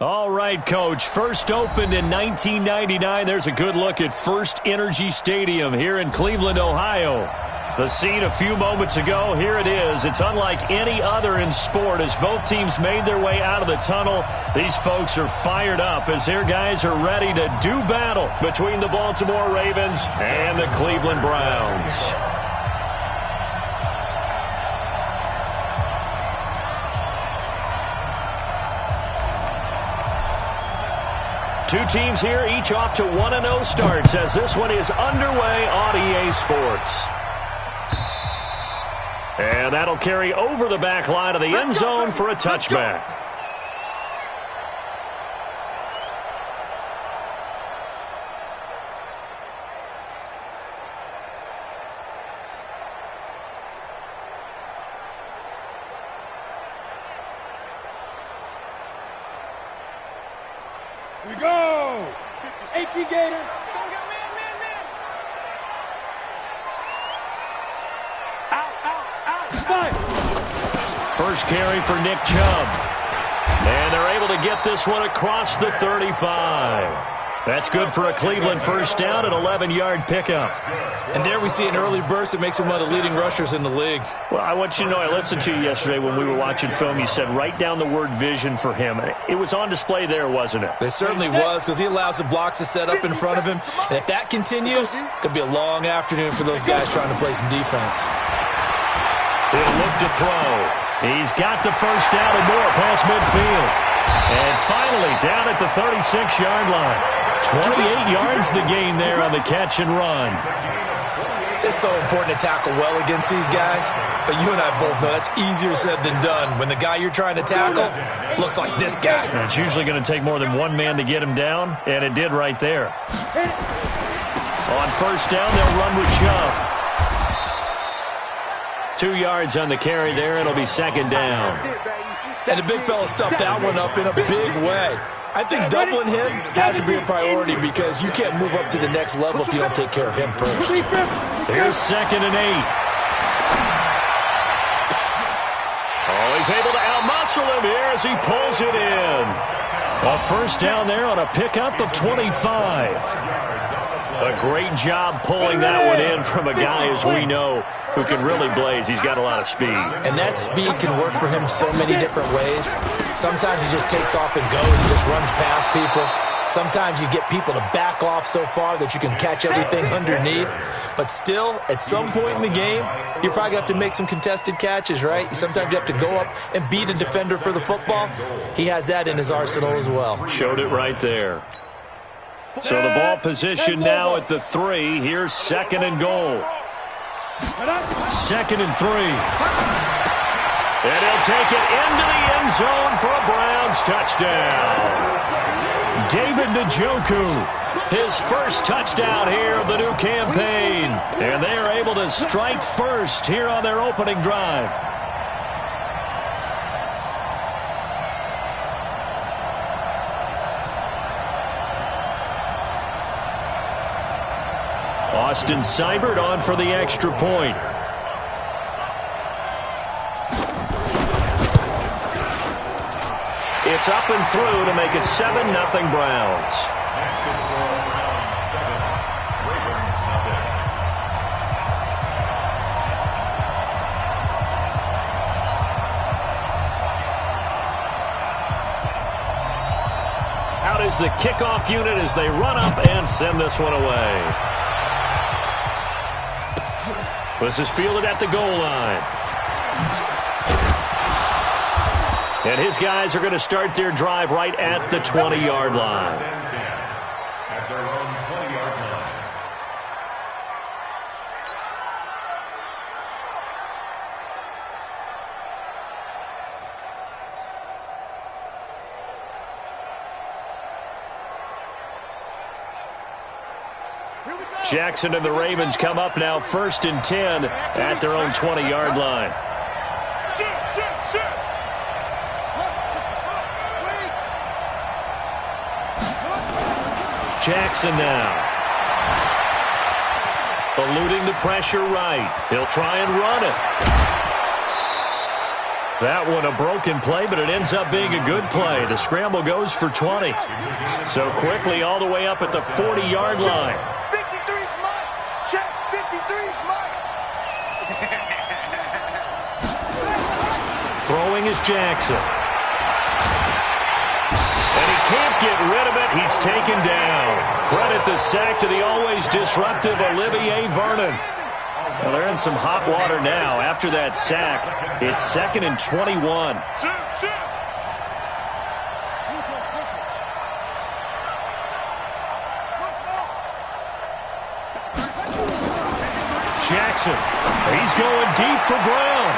All right, Coach. First opened in 1999. There's a good look at First Energy Stadium here in Cleveland, Ohio. The scene a few moments ago, here it is. It's unlike any other in sport as both teams made their way out of the tunnel. These folks are fired up as their guys are ready to do battle between the Baltimore Ravens and the Cleveland Browns. Two teams here, each off to 1-0 starts as this one is underway on EA Sports. And that'll carry over the back line of the end zone for a touchback. Here we go! H.E. Gator! First carry for Nick Chubb. And they're able to get this one across the 35. That's good for a Cleveland first down, an 11-yard pickup. And there we see an early burst that makes him one of the leading rushers in the league. Well, I want you to know, I listened to you yesterday when we were watching film. You said write down the word vision for him. It was on display there, wasn't it? It certainly was, because he allows the blocks to set up in front of him. And if that continues, it could be a long afternoon for those guys trying to play some defense. He'll look to throw. He's got the first down and more past midfield. And finally, down at the 36-yard line. 28 yards the gain there on the catch and run. It's so important to tackle well against these guys, but you and I both know that's easier said than done. When the guy you're trying to tackle looks like this guy. And it's usually going to take more than one man to get him down, and it did right there. On first down, they'll run with Chubb. 2 yards on the carry there. It'll be second down. And the big fella stuffed that one up in a big way. I think doubling him has to be a priority because you can't move up to the next level if you don't take care of him first. Here's 2nd and 8. Oh, he's able to outmuscle him here as he pulls it in. A first down there on a pickup of 25. A great job pulling that one in from a guy, as we know, who can really blaze. He's got a lot of speed. And that speed can work for him so many different ways. Sometimes he just takes off and goes, just runs past people. Sometimes you get people to back off so far that you can catch everything underneath. But still, at some point in the game, you probably have to make some contested catches, right? Sometimes you have to go up and beat a defender for the football. He has that in his arsenal as well. Showed it right there. So the ball position now at the 3. Here's 2nd and goal. 2nd and 3. And he'll take it into the end zone for a Browns touchdown. David Njoku, his first touchdown here of the new campaign. And they are able to strike first here on their opening drive. Austin Seibert on for the extra point. It's up and through to make it 7-0 Browns. Out is the kickoff unit as they run up and send this one away. This is fielded at the goal line. And his guys are going to start their drive right at the 20-yard line. At their own 20-yard line. Jackson and the Ravens come up now 1st and 10 at their own 20-yard line. Jackson now. Eluding the pressure right. He'll try and run it. That one a broken play, but it ends up being a good play. The scramble goes for 20. So quickly all the way up at the 40-yard line. 53's mine. Check, 53's mine. Throwing is Jackson. And he can't get rid of it. He's taken down. Credit the sack to the always disruptive Olivier Vernon. Well, they're in some hot water now. After that sack, it's 2nd and 21. Jackson, he's going deep for Brown.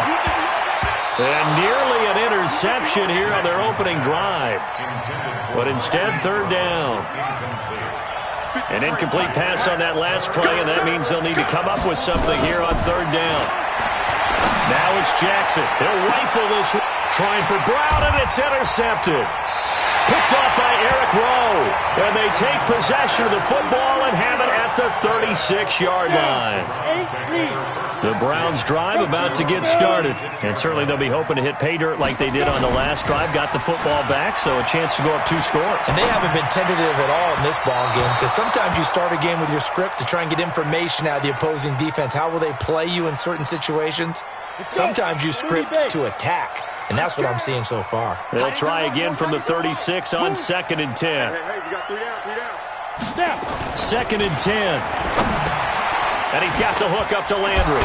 And nearly an interception here on their opening drive. But instead, 3rd down. An incomplete pass on that last play, and that means they'll need to come up with something here on 3rd down. Now it's Jackson. He'll rifle this one, trying for Brown, and it's intercepted. Picked off by Eric Rowe. And they take possession of the football and have it at the 36-yard line. The Browns drive about to get started. And certainly they'll be hoping to hit pay dirt like they did on the last drive. Got the football back, so a chance to go up 2 scores. And they haven't been tentative at all in this ball game, because sometimes you start a game with your script to try and get information out of the opposing defense. How will they play you in certain situations? Sometimes you script to attack, and that's what I'm seeing so far. They'll try again from the 36 on 2nd and 10. Hey, you got 3 down. 2nd and 10. And he's got the hook up to Landry.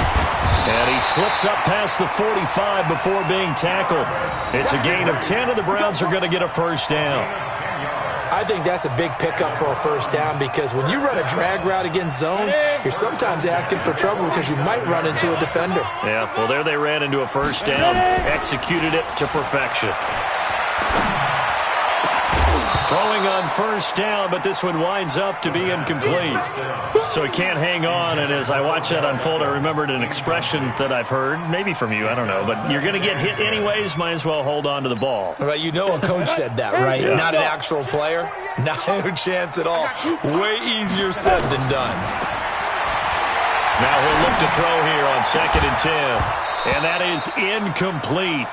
And he slips up past the 45 before being tackled. It's a gain of 10, and the Browns are going to get a 1st down. I think that's a big pickup for a 1st down, because when you run a drag route against zone, you're sometimes asking for trouble because you might run into a defender. Yeah, well, there they ran into a 1st down, executed it to perfection. Throwing on 1st down, but this one winds up to be incomplete. So he can't hang on, and as I watch that unfold, I remembered an expression that I've heard, maybe from you, I don't know, but you're going to get hit anyways, might as well hold on to the ball. Right, you know a coach said that, right? Yeah. Not an actual player? No chance at all. Way easier said than done. Now he'll look to throw here on 2nd and 10, and that is incomplete.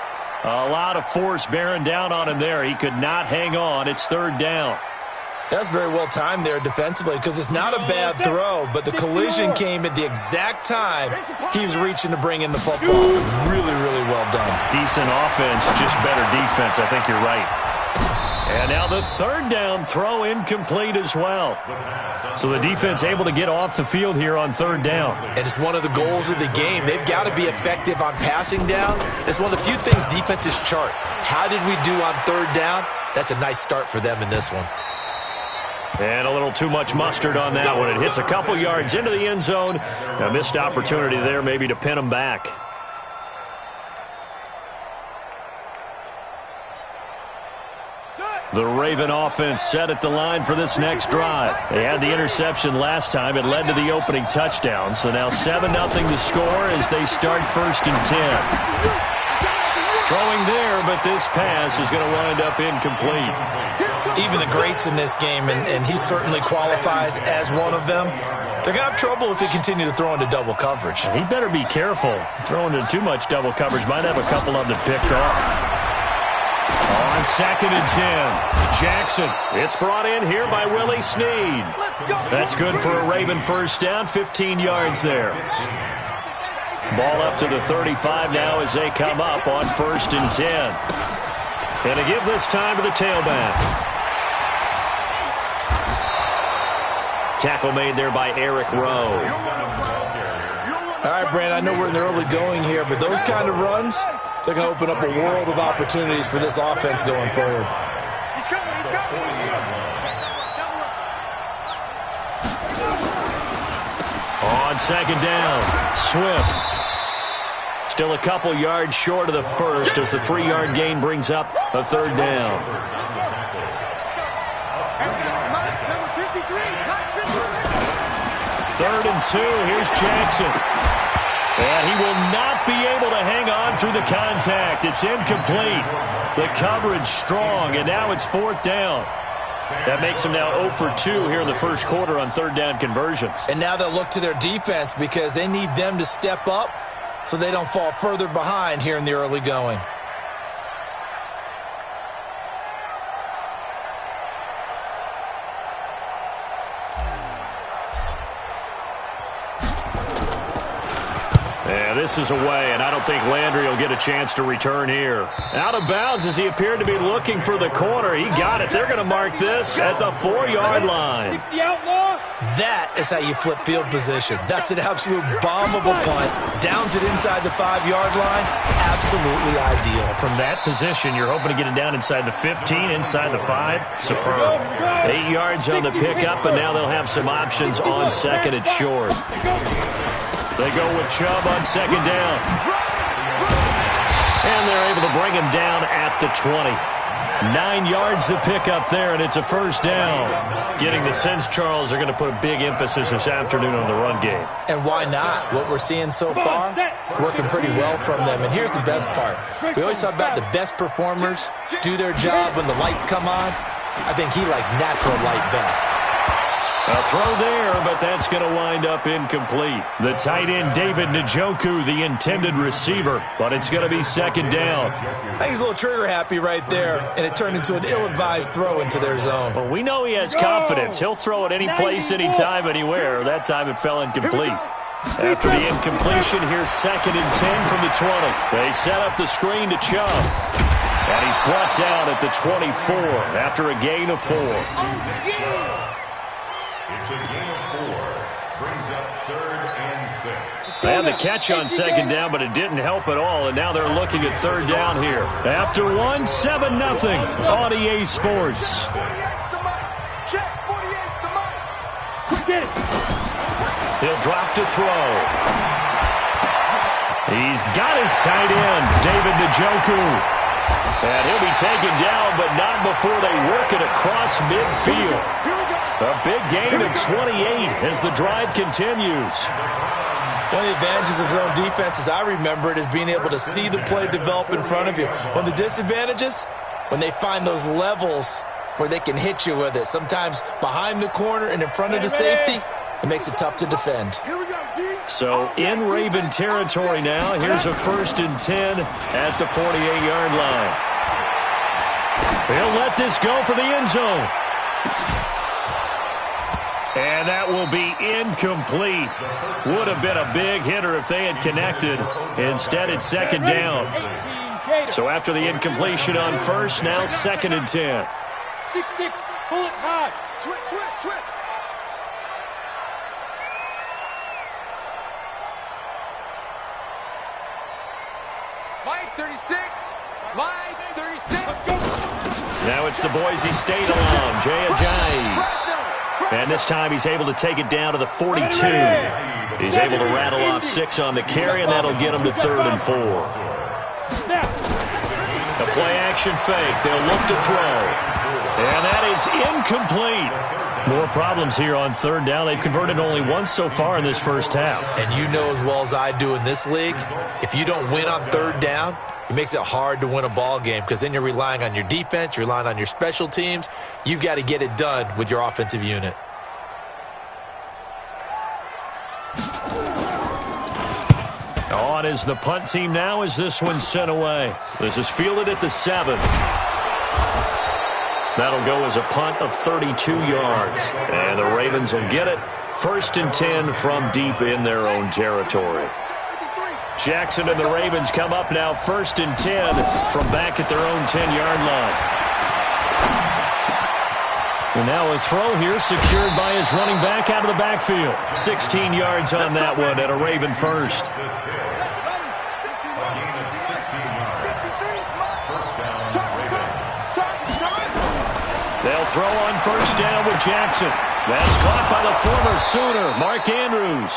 A lot of force bearing down on him there. He could not hang on. It's 3rd down. That's very well timed there defensively, because it's not a bad throw, but the collision came at the exact time he was reaching to bring in the football. Really, really well done. Decent offense, just better defense. I think you're right. And now the 3rd down throw incomplete as well. So the defense able to get off the field here on 3rd down. And it's one of the goals of the game. They've got to be effective on passing down. It's one of the few things defenses chart. How did we do on 3rd down? That's a nice start for them in this one. And a little too much mustard on that one. It hits a couple yards into the end zone. A missed opportunity there maybe to pin them back. The Raven offense set at the line for this next drive. They had the interception last time. It led to the opening touchdown. So now 7-0 to score as they start 1st and 10. Throwing there, but this pass is going to wind up incomplete. Even the greats in this game, and he certainly qualifies as one of them, they're going to have trouble if they continue to throw into double coverage. He better be careful. Throwing into too much double coverage might have a couple of them picked off. On 2nd and 10, Jackson. It's brought in here by Willie Snead. That's good for a Raven 1st down, 15 yards there. Ball up to the 35 now as they come up on 1st and 10. And to give this time to the tailback. Tackle made there by Eric Rowe. All right, Brand, I know we're in the early going here, but those kind of runs, they're going to open up a world of opportunities for this offense going forward. He's coming, he's coming. On 2nd down, Swift. Still a couple yards short of the 1st as the 3-yard gain brings up a 3rd down. Third and 2, here's Jackson. And he will not be able to hang on through the contact. It's incomplete. The coverage strong, and now it's 4th down. That makes them now 0 for 2 here in the first quarter on 3rd down conversions. And now they'll look to their defense because they need them to step up so they don't fall further behind here in the early going. And this is away, and I don't think Landry will get a chance to return here. Out of bounds as he appeared to be looking for the corner. He got it. They're going to mark this at the 4-yard line. That is how you flip field position. That's an absolute bomb of a punt. Downs it inside the 5-yard line. Absolutely ideal. From that position, you're hoping to get it down inside the 15, inside the 5. Superb. 8 yards on the pickup, and now they'll have some options on second and short. They go with Chubb on second down. And they're able to bring him down at the 20. 9 yards to pick up there, and it's a first down. Getting the sense, Charles, are going to put a big emphasis this afternoon on the run game. And why not? What we're seeing so far, it's working pretty well from them. And here's the best part. We always talk about the best performers do their job when the lights come on. I think he likes natural light best. A throw there, but that's going to wind up incomplete. The tight end, David Njoku, the intended receiver, but it's going to be second down. I think he's a little trigger happy right there, and it turned into an ill-advised throw into their zone. Well, we know he has confidence. He'll throw it any place, anytime, anywhere. That time it fell incomplete. After the incompletion, here's second and 10 from the 20. They set up the screen to Chubb. And he's brought down at the 24 after a gain of 4. It's a gain of 4. Brings up 3rd and 6. They had the catch on second down, but it didn't help at all, and now they're looking at third down here. After 1, 7-0 on EA Sports. He'll drop to throw. He's got his tight end, David Njoku. And he'll be taken down, but not before they work it across midfield. A big gain of 28 as the drive continues. One of the advantages of zone defense, as I remember it, is being able to see the play develop in front of you. One of the disadvantages, when they find those levels where they can hit you with it, sometimes behind the corner and in front of the safety, it makes it tough to defend. So in Raven territory now, here's a 1st and 10 at the 48-yard line. He'll let this go for the end zone. And that will be incomplete. Would have been a big hitter if they had connected. Instead, it's second down. So after the incompletion on first, now second and 10. 6-6, pull it hard. Switch. Line 36. Line 36. Now it's the Boise State alum, Jdpickle-jamieca. And this time he's able to take it down to the 42. He's able to rattle off 6 on the carry, and that'll get him to 3rd and 4. A play-action fake. They'll look to throw. And that is incomplete. More problems here on third down. They've converted only once so far in this first half. And you know as well as I do in this league, if you don't win on third down, it makes it hard to win a ball game because then you're relying on your defense, you're relying on your special teams. You've got to get it done with your offensive unit. On is the punt team now as this one's sent away. This is fielded at the 7. That'll go as a punt of 32 yards. And the Ravens will get it. 1st and 10 from deep in their own territory. Jackson and the Ravens come up now 1st and 10 from back at their own 10-yard line. And now a throw here secured by his running back out of the backfield. 16 yards on that one at a Raven first. They'll throw on first down with Jackson. That's caught by the former Sooner, Mark Andrews.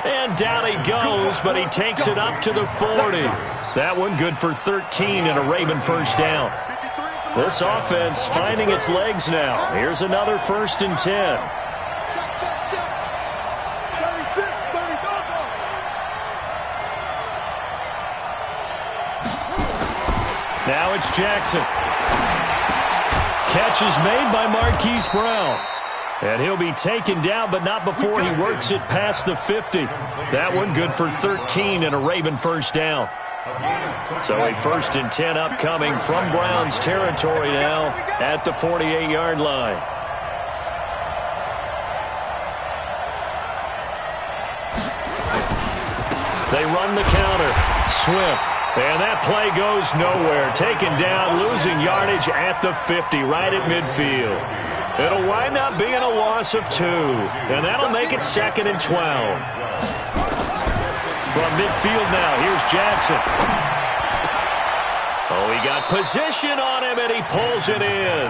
And down he goes, but he takes it up to the 40. That one good for 13 and a Raven first down. This offense finding its legs now. Here's another 1st and 10. Now it's Jackson. Catch is made by Marquise Brown. And he'll be taken down, but not before he works it past the 50. That one good for 13 and a Raven first down. So a 1st and 10 upcoming from Browns territory now at the 48-yard line. They run the counter. Swift. And that play goes nowhere. Taken down, losing yardage at the 50, right at midfield. It'll wind up being a loss of 2. And that'll make it 2nd and 12. From midfield now, here's Jackson. Oh, he got position on him, and he pulls it in.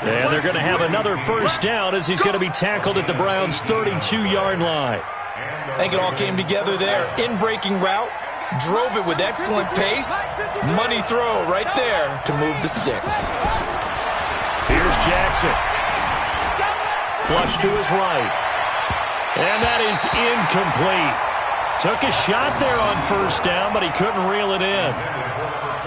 And they're going to have another first down as he's going to be tackled at the Browns' 32-yard line. I think it all came together there. In-breaking route, drove it with excellent pace. Money throw right there to move the sticks. Here's Jackson. Flush to his right. And that is incomplete. Took a shot there on first down, but he couldn't reel it in.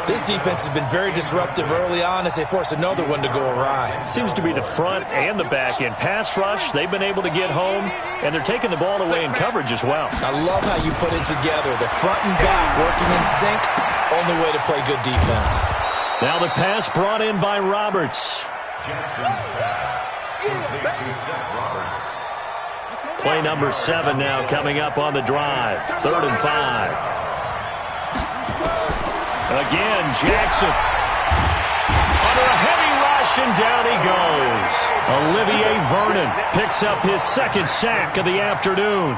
This defense has been very disruptive early on as they force another one to go awry. It seems to be the front and the back end. Pass rush, they've been able to get home, and they're taking the ball away in coverage as well. I love how you put it together. The front and back working in sync, only way to play good defense. Now the pass brought in by Roberts. Play number 7 now coming up on the drive. 3rd and 5. Again, Jackson. Under a heavy rush, and down he goes. Olivier Vernon picks up his 2nd sack of the afternoon.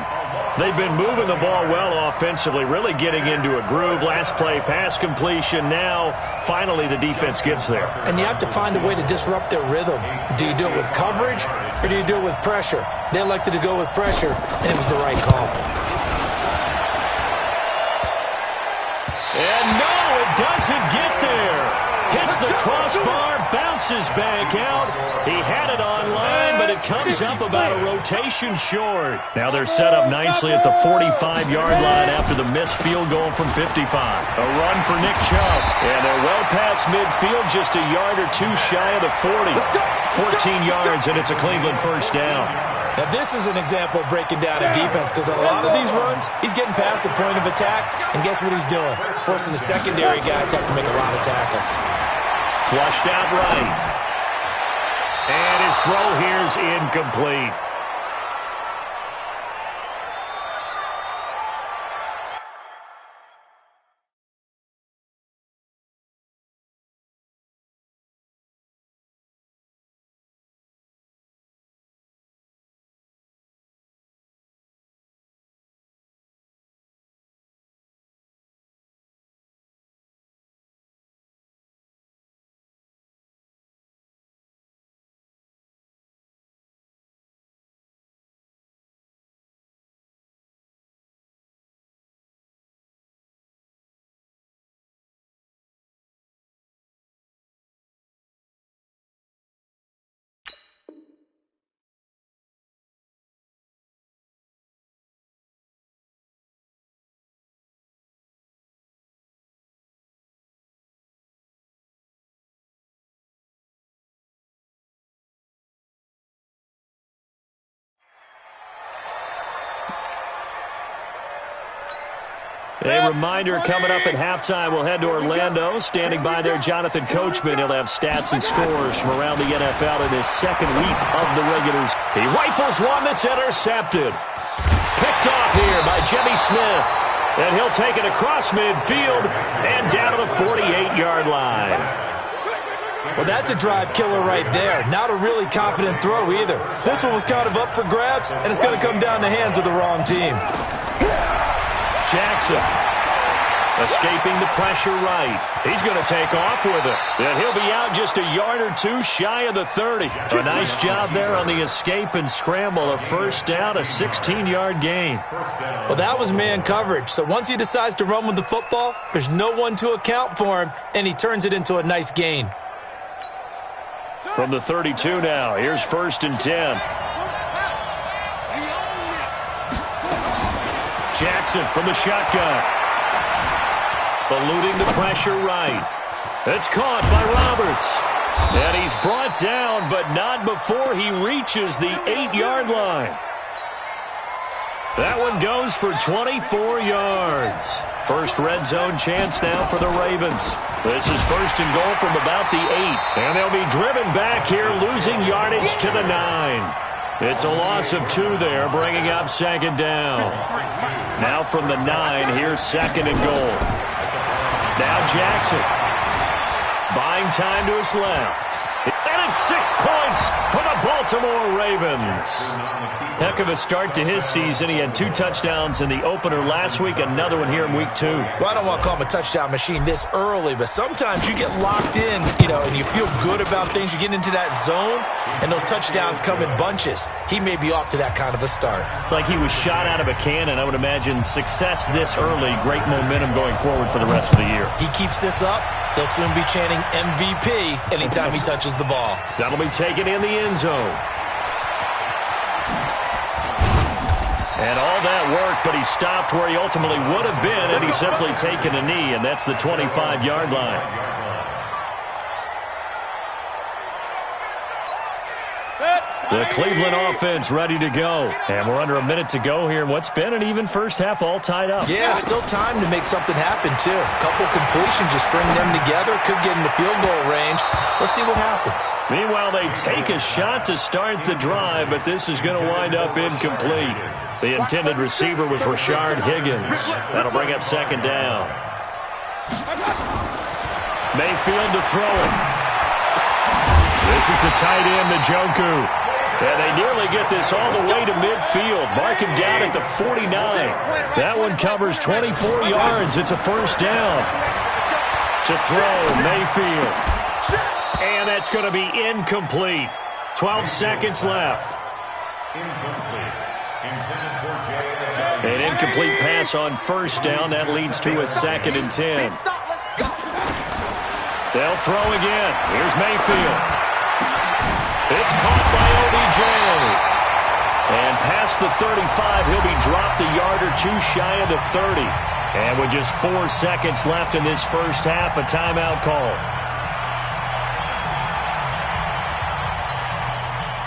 They've been moving the ball well offensively, really getting into a groove. Last play, pass completion. Now, finally, the defense gets there. And you have to find a way to disrupt their rhythm. Do you do it with coverage, or do you do it with pressure? They elected to go with pressure, and it was the right call. And no, it doesn't get there. Hits the crossbar, bounces back out. He had it on line, but it comes up about a rotation short. Now they're set up nicely at the 45-yard line after the missed field goal from 55. A run for Nick Chubb. And they're well past midfield, just a yard or 2 shy of the 40. 14 yards, and it's a Cleveland first down. Now, this is an example of breaking down a defense because on a lot of these runs, he's getting past the point of attack, and guess what he's doing? Forcing the secondary guys to have to make a lot of tackles. Flushed out right. And his throw here's incomplete. A reminder coming up at halftime, we'll head to Orlando. Standing by there, Jonathan Coachman. He'll have stats and scores from around the NFL in his 2nd week of the regulars. He rifles one that's intercepted. Picked off here by Jimmy Smith. And he'll take it across midfield and down to the 48-yard line. Well, that's a drive killer right there. Not a really confident throw either. This one was kind of up for grabs, and it's going to come down the hands of the wrong team. Jackson escaping the pressure right. He's going to take off with it. And he'll be out just a yard or 2 shy of the 30. A nice job there on the escape and scramble. A first down, a 16-yard gain. Well, that was man coverage. So once he decides to run with the football, there's no one to account for him, and he turns it into a nice gain. From the 32 now, here's 1st and 10. Jackson from the shotgun. Eluding the pressure right. It's caught by Roberts. And he's brought down, but not before he reaches the 8-yard line. That one goes for 24 yards. First red zone chance now for the Ravens. This is 1st and goal from about the 8. And they'll be driven back here, losing yardage to the 9. It's a loss of 2 there, bringing up second down. Now from the 9, here's second and goal. Now Jackson. Buying time to his left. And it's 6 points for the Baltimore Ravens. Heck of a start to his season. He had 2 touchdowns in the opener last week, another one here in week 2. Well, I don't want to call him a touchdown machine this early, but sometimes you get locked in, and you feel good about things. You get into that zone, and those touchdowns come in bunches. He may be off to that kind of a start. It's like he was shot out of a cannon. I would imagine success this early, great momentum going forward for the rest of the year. He keeps this up, they'll soon be chanting MVP anytime he touches the ball. That'll be taken in the end zone. And all that work, but he stopped where he ultimately would have been had he simply taken a knee, and that's the 25-yard line. The Cleveland offense ready to go. And we're under a minute to go here in what's been an even first half, all tied up. Yeah, still time to make something happen, too. A couple completions, just string them together. Could get into field goal range. Let's see what happens. Meanwhile, they take a shot to start the drive, but this is going to wind up incomplete. The intended receiver was Rashard Higgins. That'll bring up second down. Mayfield to throw it. This is the tight end, Njoku. And they nearly get this all the way to midfield. Mark him down at the 49. That one covers 24 yards. It's a first down. To throw, Mayfield. And that's going to be incomplete. 12 seconds left. An incomplete pass on first down. That leads to a 2nd and 10. They'll throw again. Here's Mayfield. It's caught by OBJ. And past the 35, he'll be dropped a yard or 2 shy of the 30. And with just 4 seconds left in this first half, a timeout call.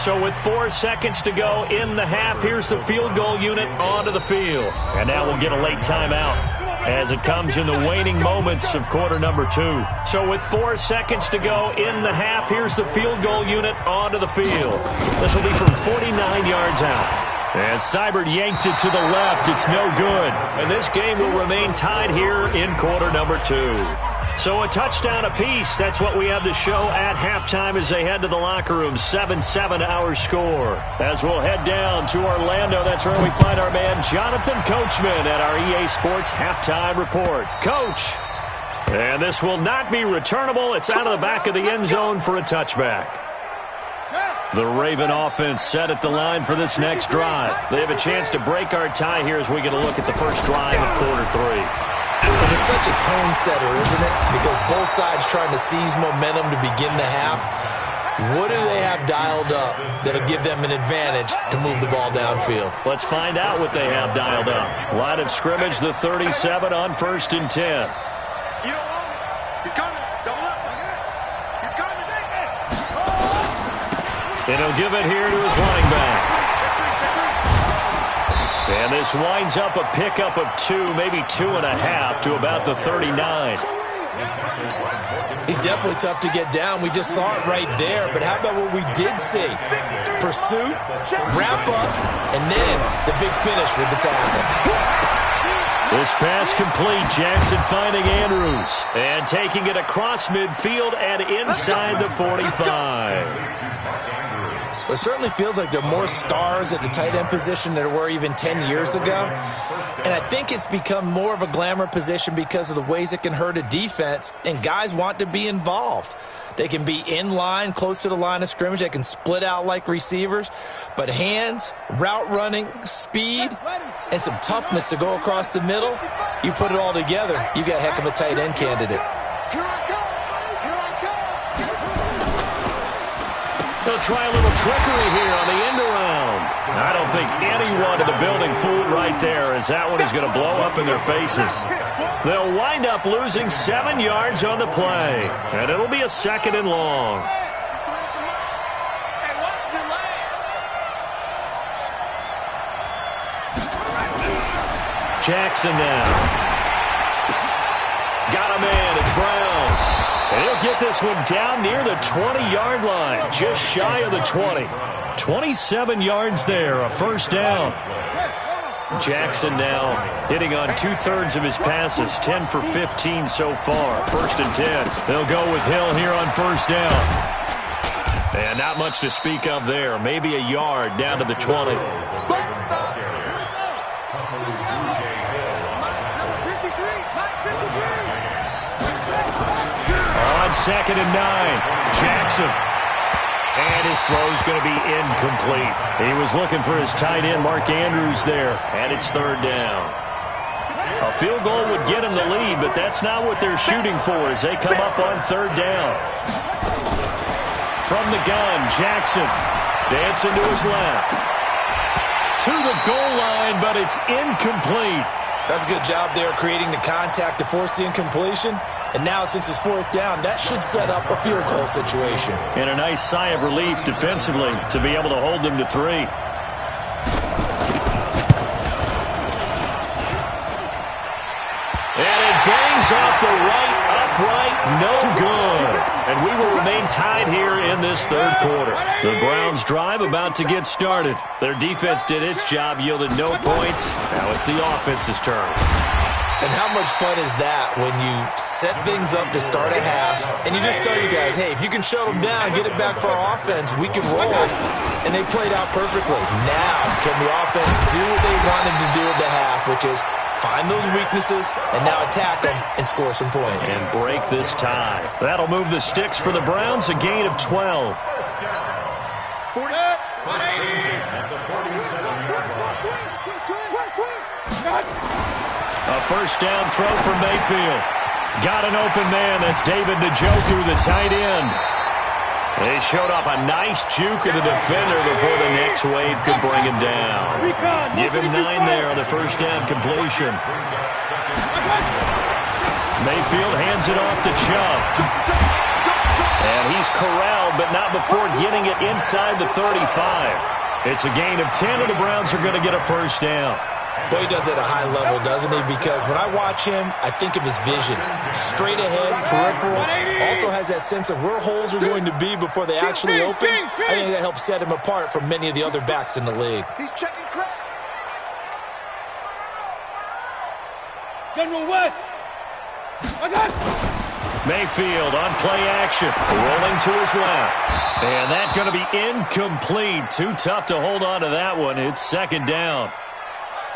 So with 4 seconds to go in the half, here's the field goal unit onto the field. And now we'll get a late timeout as it comes in the waning moments of quarter number 2. So with 4 seconds to go in the half, here's the field goal unit onto the field. This will be from 49 yards out. And Seibert yanked it to the left. It's no good. And this game will remain tied here in quarter number 2. So a touchdown apiece. That's what we have to show at halftime as they head to the locker room. 7-7 our score. As we'll head down to Orlando, that's where we find our man Jonathan Coachman at our EA Sports Halftime Report. Coach. And this will not be returnable. It's out of the back of the end zone for a touchback. The Raven offense set at the line for this next drive. They have a chance to break our tie here as we get a look at the first drive of quarter 3. It is such a tone setter, isn't it? Because both sides trying to seize momentum to begin the half. What do they have dialed up that'll give them an advantage to move the ball downfield? Let's find out what they have dialed up. Line of scrimmage, the 37 on 1st and 10. He's coming. Double up. He's coming. And he'll give it here to his running back. And this winds up a pickup of 2, maybe 2.5 to about the 39. He's definitely tough to get down. We just saw it right there. But how about what we did see? Pursuit, wrap up, and then the big finish with the tackle. This pass complete. Jackson finding Andrews. And taking it across midfield and inside the 45. It certainly feels like there are more stars at the tight end position than there were even 10 years ago. And I think it's become more of a glamour position because of the ways it can hurt a defense, and guys want to be involved. They can be in line, close to the line of scrimmage. They can split out like receivers. But hands, route running, speed, and some toughness to go across the middle, you put it all together, you got a heck of a tight end candidate. They'll try a little trickery here on the end around. I don't think anyone in the building fooled right there, as that one is going to blow up in their faces. They'll wind up losing 7 yards on the play, and it'll be a 2nd and long. Jackson now. Got a man. It's Brown. And he'll get this one down near the 20-yard line, just shy of the 20. 27 yards there, a first down. Jackson now hitting on 2/3 of his passes, 10 for 15 so far. 1st and 10. They'll go with Hill here on first down. And not much to speak of there. Maybe a yard down to the 20. On 2nd and 9, Jackson. And his throw's going to be incomplete. He was looking for his tight end, Mark Andrews, there. And it's 3rd down. A field goal would get him the lead, but that's not what they're shooting for as they come up on 3rd down. From the gun, Jackson dancing to his left. To the goal line, but it's incomplete. That's a good job there creating the contact to force the incompletion. And now, since it's 4th down, that should set up a field goal situation. And a nice sigh of relief defensively to be able to hold them to 3. And it bangs off the right upright, no good. And we will remain tied here in this 3rd quarter. The Browns' drive about to get started. Their defense did its job, yielded no points. Now it's the offense's turn. And how much fun is that when you set things up to start a half and you just tell you guys, hey, if you can shut them down, get it back for our offense, we can roll. And they played out perfectly. Now, can the offense do what they wanted to do at the half, which is find those weaknesses and now attack them and score some points. And break this tie. That'll move the sticks for the Browns, a gain of 12. A first down throw for Mayfield. Got an open man. That's David Njoku, the tight end. They showed off a nice juke of the defender before the next wave could bring him down. Give him 9 there on the first down completion. Mayfield hands it off to Chubb. And he's corralled, but not before getting it inside the 35. It's a gain of 10, and the Browns are going to get a first down. Boy, he does it at a high level, doesn't he? Because when I watch him, I think of his vision. Straight ahead, peripheral. Also has that sense of where holes are going to be before they actually open. I think that helps set him apart from many of the other backs in the league. He's checking crap. General West. Mayfield on play action. Rolling to his left. And that's going to be incomplete. Too tough to hold on to that one. It's 2nd down.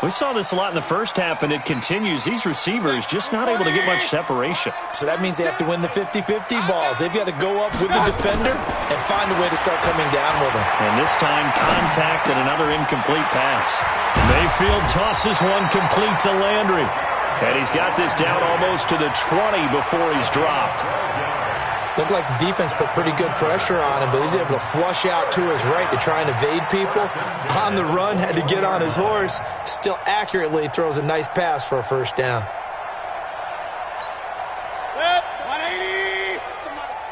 We saw this a lot in the first half, and it continues. These receivers just not able to get much separation. So that means they have to win the 50-50 balls. They've got to go up with the defender and find a way to start coming down with them. And this time, contact and another incomplete pass. Mayfield tosses one complete to Landry. And he's got this down almost to the 20 before he's dropped. Looked like the defense put pretty good pressure on him, but he's able to flush out to his right to try and evade people. On the run, had to get on his horse. Still accurately throws a nice pass for a first down. 180.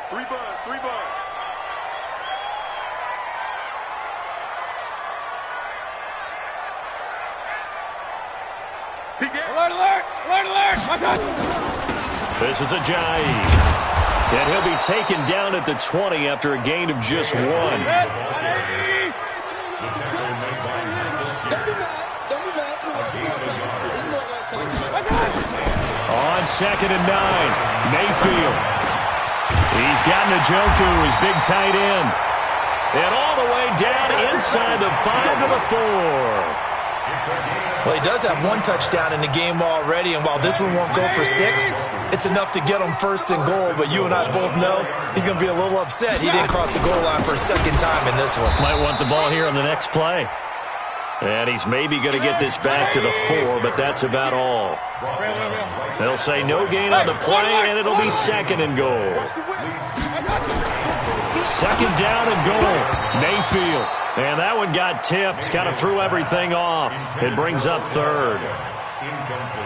3 bucks, 3 bucks. Alert, alert, alert. This is Ajayi. And he'll be taken down at the 20 after a gain of just 1. Don't be mad. On 2nd and 9, Mayfield. He's got Njoku, his big tight end. And all the way down inside the 5 to the 4. Well, he does have 1 touchdown in the game already, and while this one won't go for 6, it's enough to get him 1st and goal. But you and I both know he's going to be a little upset he didn't cross the goal line for a 2nd time in this one. Might want the ball here on the next play. And he's maybe going to get this back to the 4, but that's about all. They'll say no gain on the play, and it'll be 2nd and goal. 2nd down and goal. Mayfield. And that one got tipped, kind of threw everything off. It brings up 3rd.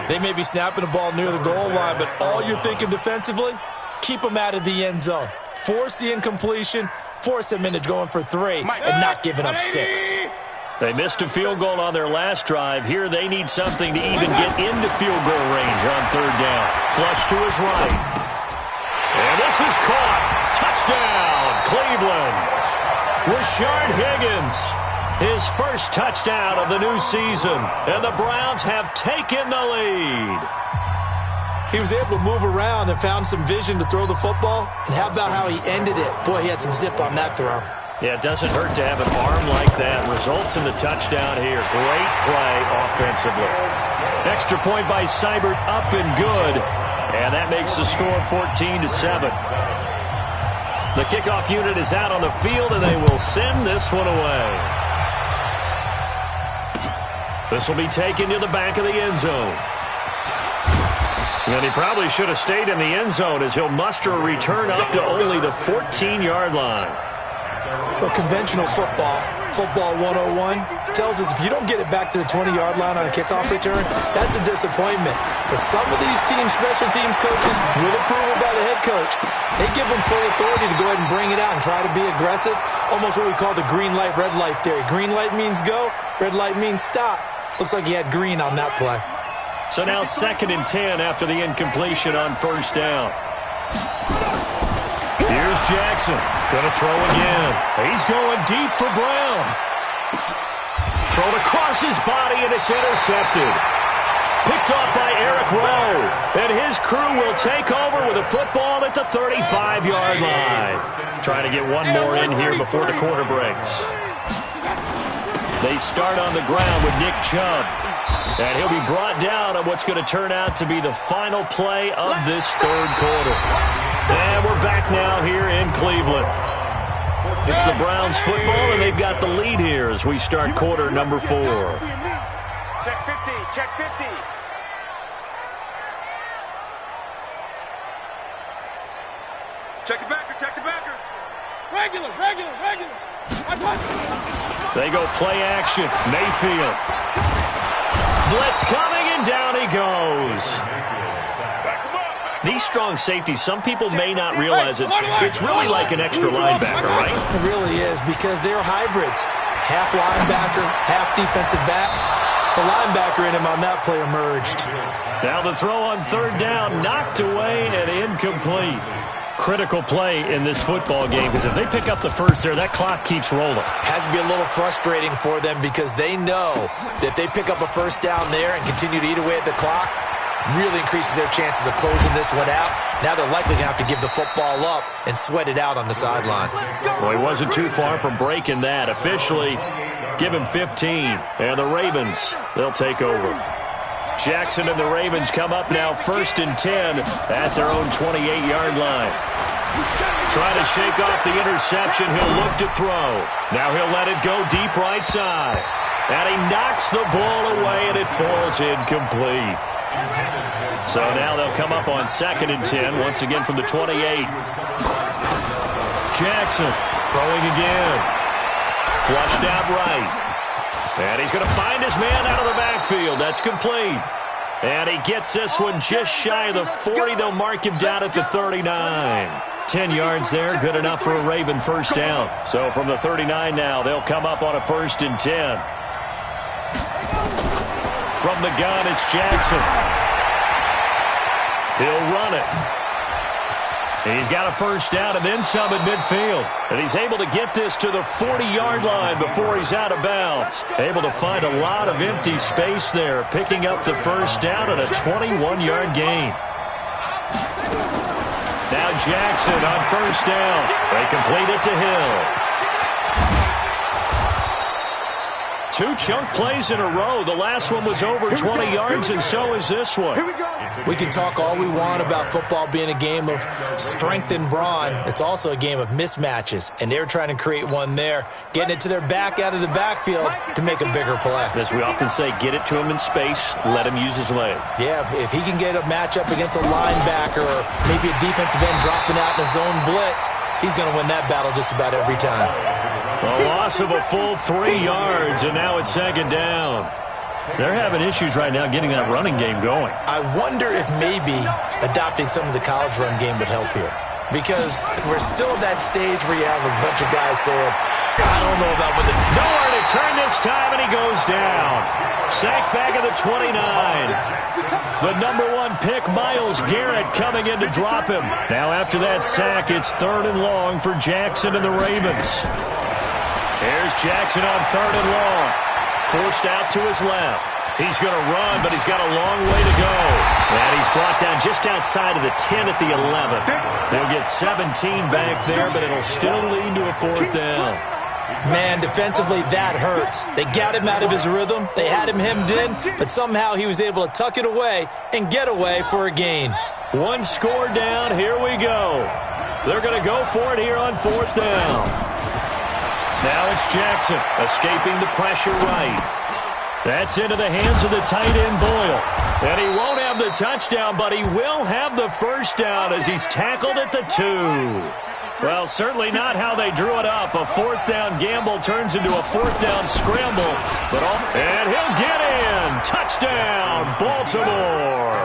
They may be snapping the ball near the goal line, but all you're thinking defensively, keep them out of the end zone. Force the incompletion, force them into going for 3, and not giving up 6. They missed a field goal on their last drive. Here they need something to even get into field goal range on 3rd down. Flush to his right. And this is caught. Touchdown, Cleveland. Rashard Higgins, his first touchdown of the new season, and the Browns have taken the lead. He was able to move around and found some vision to throw the football. And how about how he ended it? Boy, he had some zip on that throw. Yeah, it doesn't hurt to have an arm like that. Results in the touchdown here. Great play offensively. Extra point by Seibert, up and good. And that makes the score 14-7. The kickoff unit is out on the field, and they will send this one away. This will be taken to the back of the end zone. And he probably should have stayed in the end zone as he'll muster a return up to only the 14-yard line. Well, conventional football 101, tells us if you don't get it back to the 20-yard line on a kickoff return, that's a disappointment. But some of these special teams coaches, with approval by the head coach, they give them full authority to go ahead and bring it out and try to be aggressive, almost what we call the green light, red light theory. Green light means go, red light means stop. Looks like he had green on that play. So now 2nd and 10 after the incompletion on first down. Here's Jackson. Going to throw again. He's going deep for Brown. Thrown across his body, and it's intercepted. Picked off by Eric Rowe. And his crew will take over with a football at the 35-yard line. Trying to get one more in here before the quarter breaks. They start on the ground with Nick Chubb. And he'll be brought down on what's going to turn out to be the final play of this third quarter. And we're back now here in Cleveland. It's the Browns football, and they've got the lead here as we start quarter number 4. Check 50, check 50. Check the backer, check the backer. Regular. They go play action. Mayfield. Blitz coming, and down he goes. These strong safeties, some people may not realize it. It's really like an extra linebacker, right? It really is, because they're hybrids. Half linebacker, half defensive back. The linebacker in him on that play emerged. Now the throw on third down, knocked away and incomplete. Critical play in this football game, because if they pick up the first there, that clock keeps rolling. Has to be a little frustrating for them, because they know that if they pick up a first down there and continue to eat away at the clock, really increases their chances of closing this one out. Now they're likely going to have to give the football up and sweat it out on the sideline. Well, he wasn't too far from breaking that. Officially, give him 15. And the Ravens, they'll take over. Jackson and the Ravens come up now 1st and 10 at their own 28-yard line. Trying to shake off the interception. He'll look to throw. Now he'll let it go deep right side. And he knocks the ball away, and it falls incomplete. So now they'll come up on 2nd and 10, once again from the 28. Jackson throwing again. Flushed out right. And he's going to find his man out of the backfield. That's complete. And he gets this one just shy of the 40. They'll mark him down at the 39. 10 yards there, good enough for a Raven first down. So from the 39 now, they'll come up on a 1st and 10. From the gun, it's Jackson. He'll run it. He's got a first down and then some at midfield. And he's able to get this to the 40-yard line before he's out of bounds. Able to find a lot of empty space there, picking up the first down and a 21-yard gain. Now Jackson on first down. They complete it to Hill. 2 chunk plays in a row. The last one was over 20 yards, and so is this one. We can talk all we want about football being a game of strength and brawn. It's also a game of mismatches, and they're trying to create one there, getting it to their back out of the backfield to make a bigger play. As we often say, get it to him in space, let him use his leg. Yeah, if he can get a matchup against a linebacker or maybe a defensive end dropping out in a zone blitz, he's going to win that battle just about every time. A loss of a full 3 yards, and now it's 2nd down. They're having issues right now getting that running game going. I wonder if maybe adopting some of the college run game would help here. Because we're still at that stage where you have a bunch of guys saying, I don't know about what the... Nowhere to turn this time, and he goes down. Sacked back at the 29. The #1 pick, Myles Garrett, coming in to drop him. Now after that sack, it's 3rd and long for Jackson and the Ravens. Here's Jackson on 3rd and long. Forced out to his left. He's going to run, but he's got a long way to go. And he's brought down just outside of the 10 at the 11. They'll get 17 back there, but it'll still lead to a 4th down. Man, defensively, that hurts. They got him out of his rhythm. They had him hemmed in, but somehow he was able to tuck it away and get away for a gain. One score down. Here we go. They're going to go for it here on 4th down. Now it's Jackson escaping the pressure right. That's into the hands of the tight end, Boyle. And he won't have the touchdown, but he will have the 1st down as he's tackled at the 2. Well, certainly not how they drew it up. A 4th down gamble turns into a 4th down scramble. And he'll get in. Touchdown, Baltimore.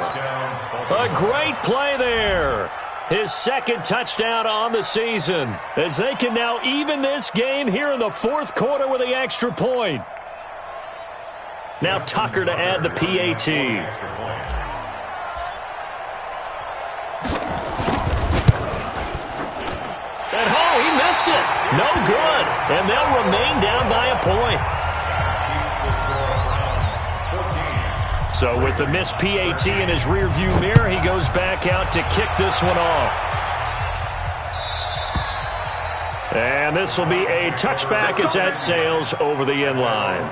A great play there. His 2nd touchdown on the season as they can now even this game here in the 4th quarter with the extra point. Now Tucker to add the PAT. And he missed it. No good. And they'll remain down by a point. So with the missed PAT in his rearview mirror, he goes back out to kick this one off. And this will be a touchback as that sails over the end line.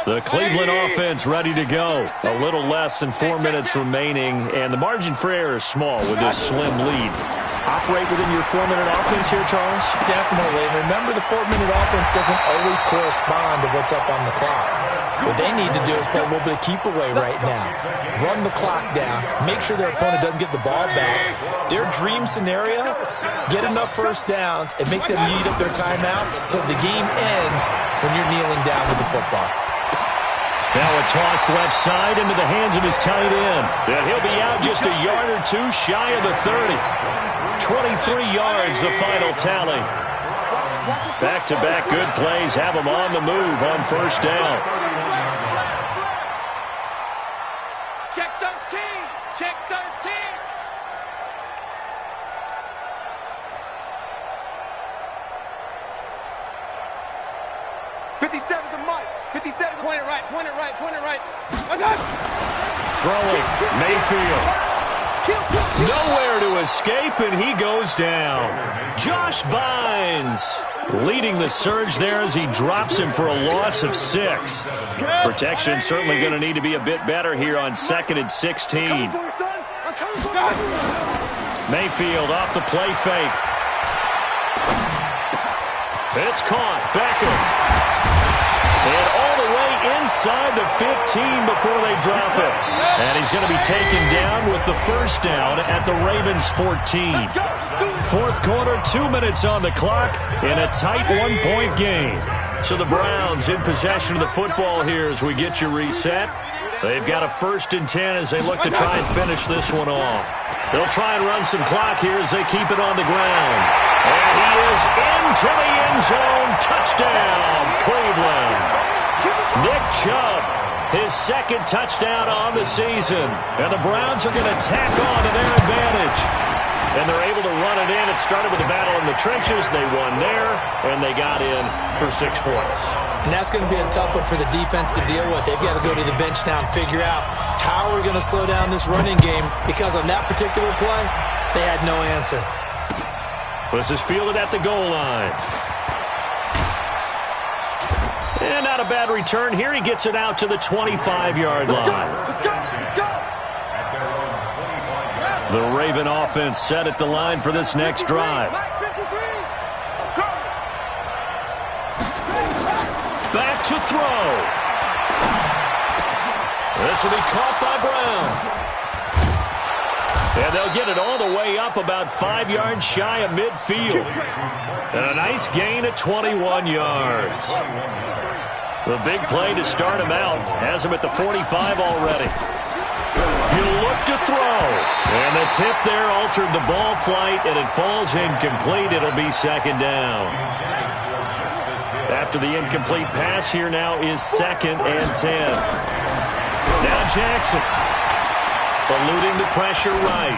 The Cleveland offense ready to go. A little less than 4 minutes remaining, and the margin for error is small with this slim lead. Operate within your 4-minute offense here, Charles? Definitely. And remember, the 4-minute offense doesn't always correspond to what's up on the clock. What they need to do is play a little bit of keep away right now. Run the clock down. Make sure their opponent doesn't get the ball back. Their dream scenario, get enough 1st downs and make them eat up their timeouts so the game ends when you're kneeling down with the football. Now a toss left side into the hands of his tight end. And he'll be out just a yard or two shy of the 30. 23 yards, the final tally. Back-to-back good plays have him on the move on 1st down. Check 13. Check 13. Point it right, point it right, point it right. Okay. Throwing, Mayfield. Nowhere to escape, and he goes down. Josh Bynes leading the surge there as he drops him for a loss of 6. Protection certainly going to need to be a bit better here on 2nd and 16. Mayfield off the play fake. It's caught. Becker. And all the way inside the 15 before they drop it. And he's going to be taken down with the 1st down at the Ravens' 14. 4th quarter, 2 minutes on the clock in a tight 1-point game. So the Browns in possession of the football here as we get you reset. They've got a 1st and 10 as they look to try and finish this one off. They'll try and run some clock here as they keep it on the ground. And he is into the end zone. Touchdown, Cleveland. Nick Chubb, his 2nd touchdown on the season. And the Browns are going to tack on to their advantage. And they're able to run it in. It started with a battle in the trenches. They won there, and they got in for 6 points. And that's going to be a tough one for the defense to deal with. They've got to go to the bench now and figure out how we're going to slow down this running game, because on that particular play, they had no answer. This is fielded at the goal line. And not a bad return here. He gets it out to the 25-yard line. The Raven offense set at the line for this next drive. Back to throw. This will be caught by Brown. And they'll get it all the way up about 5 yards shy of midfield. And a nice gain at 21 yards. The big play to start him out has him at the 45 already. He'll look to throw. And the tip there altered the ball flight, and it falls incomplete. It'll be 2nd down. After the incomplete pass, here now is 2nd and 10. Now Jackson. Eluding the pressure right.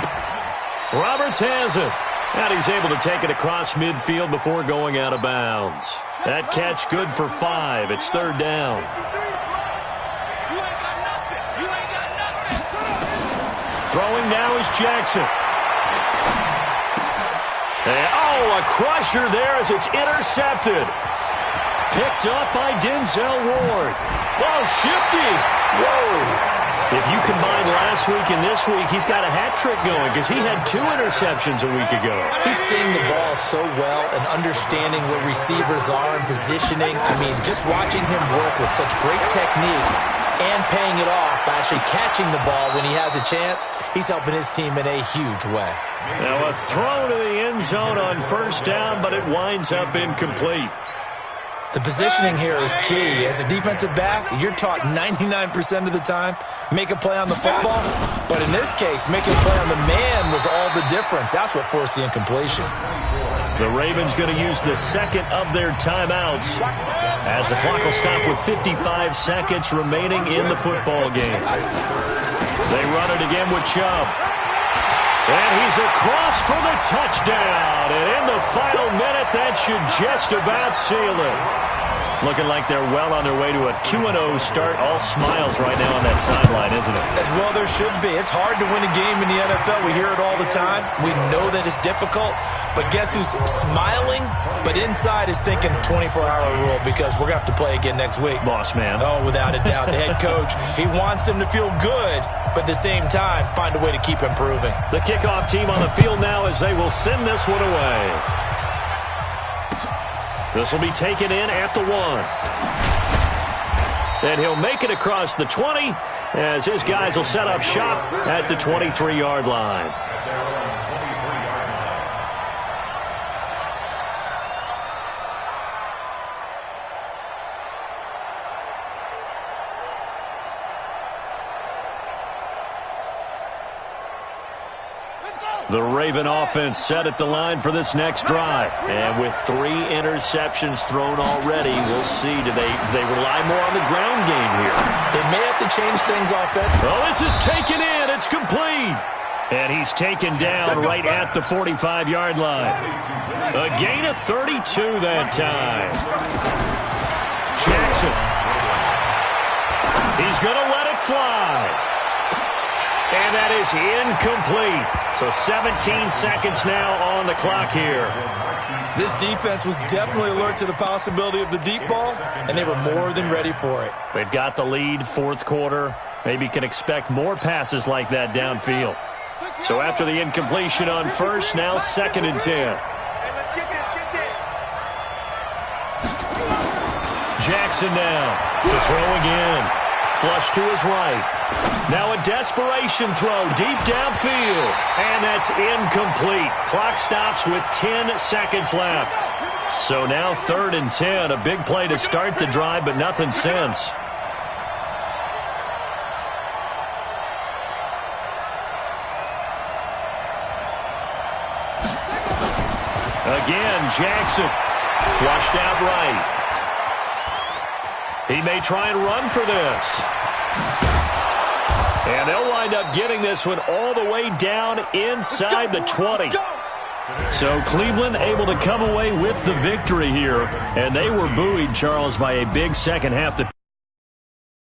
Roberts has it. And he's able to take it across midfield before going out of bounds. That catch good for 5. It's third down. Throwing now is Jackson. And, a crusher there as it's intercepted. Picked up by Denzel Ward. Whoa, shifty. Whoa. If you combine last week and this week, he's got a hat trick going because he had 2 interceptions a week ago. He's seeing the ball so well and understanding where receivers are and positioning. I mean, just watching him work with such great technique and paying it off by actually catching the ball when he has a chance, he's helping his team in a huge way. Now a throw to the end zone on first down, but it winds up incomplete. The positioning here is key. As a defensive back, you're taught 99% of the time, make a play on the football. But in this case, making a play on the man was all the difference. That's what forced the incompletion. The Ravens going to use the second of their timeouts as the clock will stop with 55 seconds remaining in the football game. They run it again with Chubb. And he's across for the touchdown. And in the final minute, that should just about seal it. Looking like they're well on their way to a 2-0 start. All smiles right now on that sideline, isn't it? As well there should be. It's hard to win a game in the NFL. We hear it all the time. We know that it's difficult. But guess who's smiling? But inside is thinking 24-hour rule because we're going to have to play again next week. Boss man. Oh, without a doubt. The head coach, he wants them to feel good, but at the same time, find a way to keep improving. The kickoff team on the field now as they will send this one away. This will be taken in at the 1. And he'll make it across the 20 as his guys will set up shop at the 23-yard line. The Raven offense set at the line for this next drive. And with 3 interceptions thrown already, we'll see. Do they rely more on the ground game here? They may have to change things offensively. Oh, this is taken in. It's complete. And he's taken down right at the 45-yard line. A gain of 32 that time. Jackson. He's going to let it fly. And that is incomplete. So 17 seconds now on the clock here. This defense was definitely alert to the possibility of the deep ball, and they were more than ready for it. They've got the lead, fourth quarter. Maybe can expect more passes like that downfield. So after the incompletion on first, now 2nd and 10. Jackson now to throw again. Flush to his right. Now a desperation throw deep downfield. And that's incomplete. Clock stops with 10 seconds left. So now 3rd and 10. A big play to start the drive, but nothing since. Again, Jackson. Flushed out right. He may try and run for this. And they'll wind up getting this one all the way down inside the 20. So Cleveland able to come away with the victory here. And they were buoyed, Charles, by a big second half.